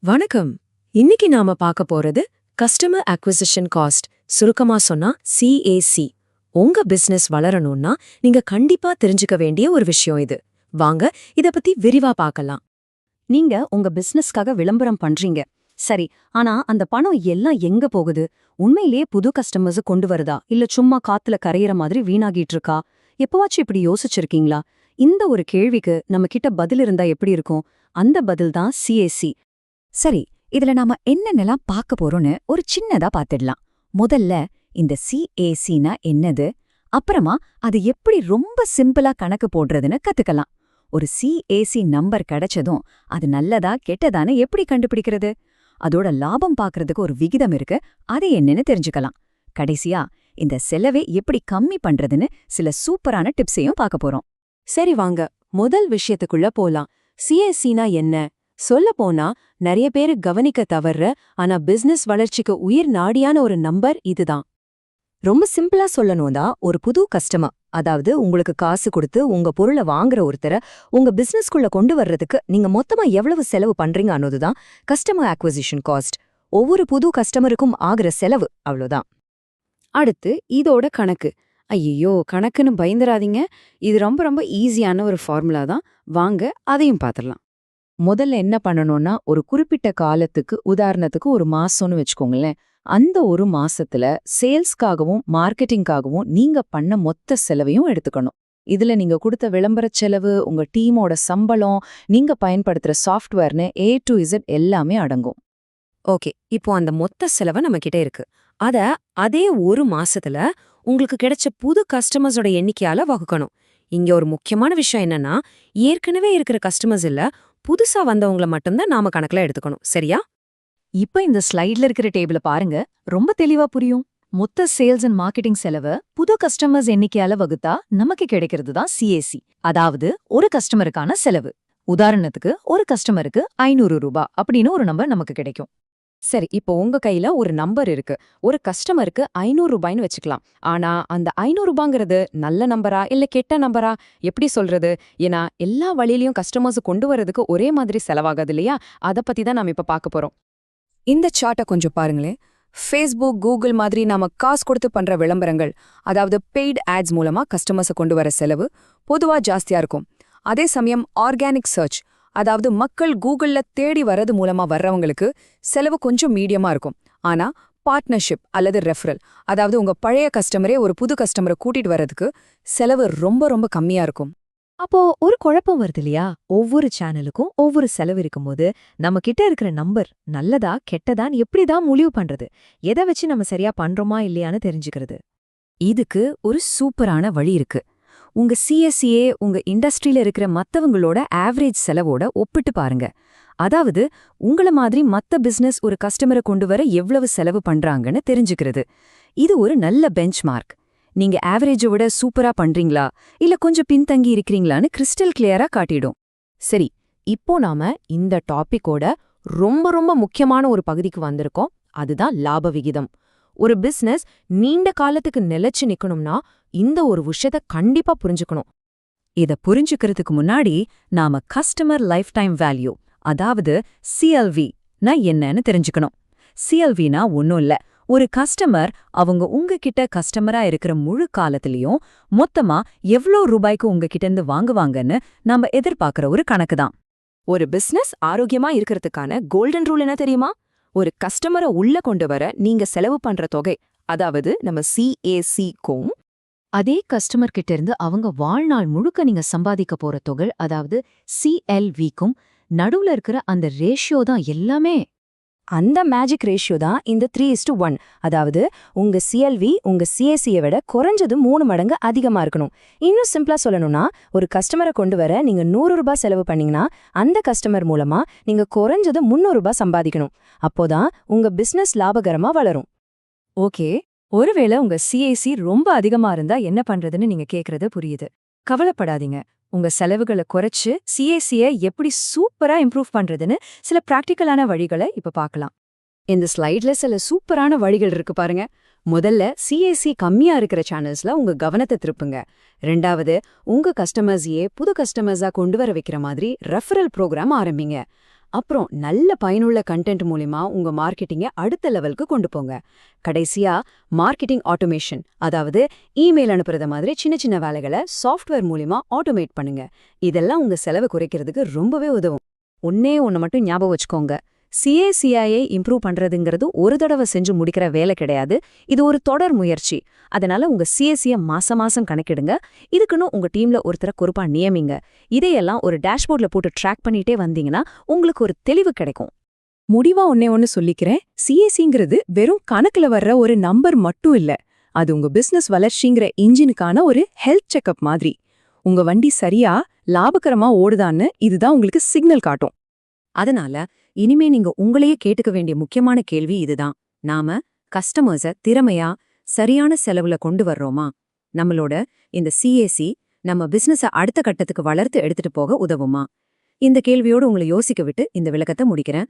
வணக்கம். இன்னைக்கு நாம பார்க்க போறது கஸ்டமர் அக்விசிஷன் காஸ்ட், சுருக்கமா சொன்னா CAC. உங்க பிசினஸ் வளரணும்னா நீங்க கண்டிப்பா தெரிஞ்சுக்க வேண்டிய ஒரு விஷயம் இது. வாங்க இத பத்தி விரிவா பார்க்கலாம். நீங்க உங்க பிசினஸ்க்காக விளம்பரம் பண்றீங்க. சரி, ஆனா அந்த பணம் எல்லாம் எங்க போகுது? உண்மையிலேயே புது கஸ்டமர்ஸ் கொண்டு வருதா, இல்ல சும்மா காத்துல கரையிற மாதிரி வீணாகிட்டு இருக்கா? எப்பவாச்சும் இப்படி யோசிச்சிருக்கீங்களா? இந்த ஒரு கேள்விக்கு நம்ம கிட்ட பதில் இருந்தா எப்படி இருக்கும்? அந்த பதில் தான் CAC. சரி, இதுல நாம என்னென்னலாம் பார்க்க போறோம்னு ஒரு சின்னதா பார்த்திடலாம். முதல்ல இந்த CACனா என்னது, அப்புறமா அது எப்படி ரொம்ப சிம்பிளா கணக்கு போடுறதுன்னு கத்துக்கலாம். ஒரு CAC நம்பர் கிடைச்சதும் அது நல்லதா கெட்டதான்னு எப்படி கண்டுபிடிக்கிறது, அதோட லாபம் பார்க்கறதுக்கு ஒரு விகிதம் இருக்கு, அது என்னன்னு தெரிஞ்சுக்கலாம். கடைசியா இந்த செலவை எப்படி கம்மி பண்றதுன்னு சில சூப்பரான டிப்ஸையும் பார்க்க போறோம். சரி வாங்க, முதல் விஷயத்துக்குள்ள போலாம். CACனா என்ன? சொல்ல போனா நிறைய பேரு கவனிக்க தவறுற, ஆனா பிசினஸ் வளர்ச்சிக்கு உயிர் நாடியான ஒரு நம்பர் இதுதான். ரொம்ப சிம்பிளா சொல்லணும்னா, ஒரு புது கஸ்டமர், அதாவது உங்களுக்கு காசு கொடுத்து உங்க பொருளை வாங்குற ஒருத்தரை உங்க பிசினஸ்குள்ள கொண்டு வர்றதுக்கு நீங்க மொத்தமா எவ்வளவு செலவு பண்றீங்க ಅನ್ನೋதுதான் கஸ்டமர் அக்விசிஷன் காஸ்ட். ஒவ்வொரு புது கஸ்டமருக்கும் ஆகுற செலவு அவ்வளோதான். அடுத்து இதோட கணக்கு. ஐயோ, கணக்குன்னு பயந்துராதீங்க. இது ரொம்ப ரொம்ப ஈஸியான ஒரு ஃபார்முலா தான். வாங்க அதையும் பார்த்துடலாம். முதல்ல என்ன பண்ணணும்னா, ஒரு குறிப்பிட்ட காலத்துக்கு, உதாரணத்துக்கு ஒரு மாசம்னு வச்சுக்கோங்களேன். அந்த ஒரு மாசத்துல சேல்ஸ்க்காகவும் மார்க்கெட்டிங்காகவும் நீங்க பண்ண மொத்த செலவையும் எடுத்துக்கணும். இதுல நீங்க கொடுத்த விளம்பர செலவு, உங்க டீமோட சம்பளம், நீங்க பயன்படுத்துற சாஃப்ட்வேர்னு A to Z எல்லாமே அடங்கும். ஓகே, இப்போ அந்த மொத்த செலவு நம்ம கிட்ட இருக்கு. அதே ஒரு மாசத்துல உங்களுக்கு கிடைச்ச புது கஸ்டமர்ஸோட எண்ணிக்கையால வகுக்கணும். இங்க ஒரு முக்கியமான விஷயம் என்னன்னா, ஏற்கனவே இருக்கிற கஸ்டமர்ஸ் இல்ல, புதுசா வந்தவங்கள மட்டும்தான் நாம கணக்குல எடுத்துக்கணும். சரியா? இப்ப இந்த ஸ்லைட்ல இருக்கிற டேபிள பாருங்க, ரொம்ப தெளிவா புரியும். மொத்த சேல்ஸ் அண்ட் மார்க்கெட்டிங் செலவு புது கஸ்டமர்ஸ் எண்ணிக்கையால வகுத்தா நமக்கு கிடைக்கிறது தான் CAC. அதாவது ஒரு கஸ்டமருக்கான செலவு. உதாரணத்துக்கு ஒரு கஸ்டமருக்கு 500 ரூபாய் அப்படின்னு ஒரு நம்பர் நமக்கு கிடைக்கும். சரி, இப்போ உங்க கையில ஒரு நம்பர் இருக்கு. ஒரு கஸ்டமருக்கு 500 ரூபாய்னு வச்சுக்கலாம். ஆனா அந்த 500 ரூபாங்கிறது நல்ல நம்பரா இல்ல கெட்ட நம்பரா எப்படி சொல்றது? ஏன்னா எல்லா வழியிலயும் கஸ்டமர்ஸ் கொண்டு வரதுக்கு ஒரே மாதிரி செலவாகாது இல்லையா? அத பத்தி தான் நாம இப்ப பார்க்க போறோம். இந்த சார்ட்டை கொஞ்சம் பாருங்களேன். ஃபேஸ்புக், கூகுள் மாதிரி நாம காசு கொடுத்து பண்ற விளம்பரங்கள், அதாவது பெய்டு ஆட்ஸ் மூலமா கஸ்டமர்ஸை கொண்டு வர செலவு பொதுவா ஜாஸ்தியா இருக்கும். அதே சமயம் ஆர்கானிக் சர்ச், அதாவது மக்கள் கூகுள்ல தேடி வரது மூலமா வர்றவங்களுக்கு செலவு கொஞ்சம் மீடியமா இருக்கும். ஆனா பார்ட்னர்ஷிப் அல்லது ரெஃபரல், அதாவது உங்க பழைய கஸ்டமரே ஒரு புது கஸ்டமரை கூட்டிட்டு வர்றதுக்கு செலவு ரொம்ப ரொம்ப கம்மியா இருக்கும். அப்போ ஒரு குழப்பம் வருது இல்லையா? ஒவ்வொரு சேனலுக்கும் ஒவ்வொரு செலவு இருக்கும்போது நம்ம கிட்ட இருக்கிற நம்பர் நல்லதா கெட்டதான்னு எப்படிதான் முடிவு பண்றது? எதை வச்சு நம்ம சரியா பண்றோமா இல்லையான்னு தெரிஞ்சுக்கிறது? இதுக்கு ஒரு சூப்பரான வழி இருக்கு. உங்க CACயே உங்க இண்டஸ்ட்ரியில இருக்கிற மத்தவங்களோட ஆவரேஜ் செலவோட ஒப்பிட்டு பாருங்க. அதாவது உங்கள மாதிரி மத்த பிசினஸ் ஒரு கஸ்டமரை கொண்டு வர எவ்வளவு செலவு பண்றாங்கன்னு தெரிஞ்சுக்கிறது. இது ஒரு நல்ல பெஞ்ச் மார்க். நீங்க ஆவரேஜை விட சூப்பரா பண்றீங்களா இல்ல கொஞ்சம் பின்தங்கி இருக்கிறீங்களான்னு கிறிஸ்டல் கிளியரா காட்டிடும். சரி, இப்போ நாம இந்த டாபிக்கோட ரொம்ப ரொம்ப முக்கியமான ஒரு பகுதிக்கு வந்திருக்கோம். அதுதான் லாப விகிதம். ஒரு பிசினஸ் நீண்ட காலத்துக்கு நிலைச்சு நிக்கணும்னா இந்த ஒரு விஷயத்த கண்டிப்பா புரிஞ்சுக்கணும். இத புரிஞ்சுக்கிறதுக்கு முன்னாடி நாம கஸ்டமர் லைஃப் டைம் வேல்யூ, அதாவது CLV னா என்னன்னு தெரிஞ்சுக்கணும். CLVனா ஒன்னும் இல்ல, ஒரு கஸ்டமர் அவங்க உங்ககிட்ட கஸ்டமரா இருக்கிற முழு காலத்திலயும் மொத்தமா எவ்ளோ ரூபாய்க்கு உங்ககிட்ட இருந்து வாங்குவாங்கன்னு நாம எதிர்பார்க்கிற ஒரு கணக்கு தான். ஒரு பிசினஸ் ஆரோக்கியமா இருக்கிறதுக்கான கோல்டன் ரூல் என்ன தெரியுமா? ஒரு கஸ்டமரை உள்ள கொண்டு வர நீங்க செலவு பண்ற தொகை, அதாவது நம்ம CACக்கும் அதே கஸ்டமர் கிட்ட இருந்து அவங்க வாழ்நாள் முழுக்க நீங்க சம்பாதிக்க போற தொகை, அதாவது CLVக்கும் நடுவுல இருக்கிற அந்த ரேஷியோ தான் எல்லாமே. அந்த மேஜிக் ரேஷியோ தான் இந்த 3:1. அதாவது உங்க CLV உங்க CACயை விட குறைஞ்சது 3 மடங்கு அதிகமா இருக்கணும். இன்னும் சிம்பிளா சொல்லணும்னா, ஒரு கஸ்டமரை கொண்டு வர நீங்க 100 ரூபாய் செலவு பண்ணீங்கன்னா அந்த கஸ்டமர் மூலமா நீங்க குறைஞ்சது 300 ரூபாய் சம்பாதிக்கணும். அப்போதான் உங்க பிசினஸ் லாபகரமா வளரும். ஓகே, ஒருவேளை உங்க CAC ரொம்ப அதிகமா இருந்தா என்ன பண்றதுன்னு நீங்க கேக்குறது புரியுது. கவலைப்படாதீங்க. உங்க செலவுகளை குறைச்சு CACயை எப்படி சூப்பரா இம்ப்ரூவ் பண்றதுன்னு சில பிராக்டிக்கலான வழிகளை இப்ப பார்க்கலாம். இந்த ஸ்லைட்ல சில சூப்பரான வழிகள் இருக்கு பாருங்க. முதல்ல CAC கம்மியா இருக்கிற சேனல்ஸ்ல உங்க கவனத்தை திருப்புங்க. ரெண்டாவது, உங்க கஸ்டமர்ஸையே புது கஸ்டமர்ஸா கொண்டு வர வைக்கிற மாதிரி ரெஃபரல் ப்ரோக்ராம் ஆரம்பிங்க. அப்புறம் நல்ல பயனுள்ள கண்டென்ட் மூலியமா உங்க மார்க்கெட்டிங்கை அடுத்த லெவலுக்கு கொண்டு போங்க. கடைசியா மார்க்கெட்டிங் ஆட்டோமேஷன், அதாவது இமெயில் அனுப்புறத மாதிரி சின்ன சின்ன வேலைகளை சாஃப்ட்வேர் மூலியமா ஆட்டோமேட் பண்ணுங்க. இதெல்லாம் உங்க செலவு குறைக்கிறதுக்கு ரொம்பவே உதவும். ஒன்னே ஒன்னு மட்டும் ஞாபகம் வச்சுக்கோங்க, CACI இம்ப்ரூவ் பண்றதுங்கிறது ஒரு தடவை செஞ்சு முடிக்கிற வேலை கிடையாது. இது ஒரு தொடர் முயற்சி. அதனால உங்க CACI மாசம் மாசம் கணக்கிடுங்க. இதுக்குன்னு உங்க டீம்ல ஒருத்தரை குறிப்பா நியமிங்க. இதையெல்லாம் ஒரு டேஷ்போர்ட்ல போட்டு ட்ராக் பண்ணிட்டே வந்தீங்கன்னா உங்களுக்கு ஒரு தெளிவு கிடைக்கும். முடிவா ஒண்ணு சொல்லிக்கிறேன், CACங்கிறது வெறும் கணக்குல வர்ற ஒரு நம்பர் மட்டும் இல்ல. அது உங்க பிசினஸ் வளர்ச்சிங்கிற இன்ஜினுக்கான ஒரு ஹெல்த் செக்அப் மாதிரி. உங்க வண்டி சரியா லாபகரமா ஓடுதான்னு இதுதான் உங்களுக்கு சிக்னல் காட்டும். அதனால இனிமே நீங்க உங்களையே கேட்டுக்க வேண்டிய முக்கியமான கேள்வி இதுதான். நாம கஸ்டமர்ஸ திறமையா சரியான செலவுல கொண்டு வர்றோமா? நம்மளோட இந்த CAC நம்ம பிசினஸ அடுத்த கட்டத்துக்கு வளர்த்து எடுத்துட்டு போக உதவுமா? இந்த கேள்வியோடு உங்களை யோசிக்க விட்டு இந்த விளக்கத்தை முடிக்கிறேன்.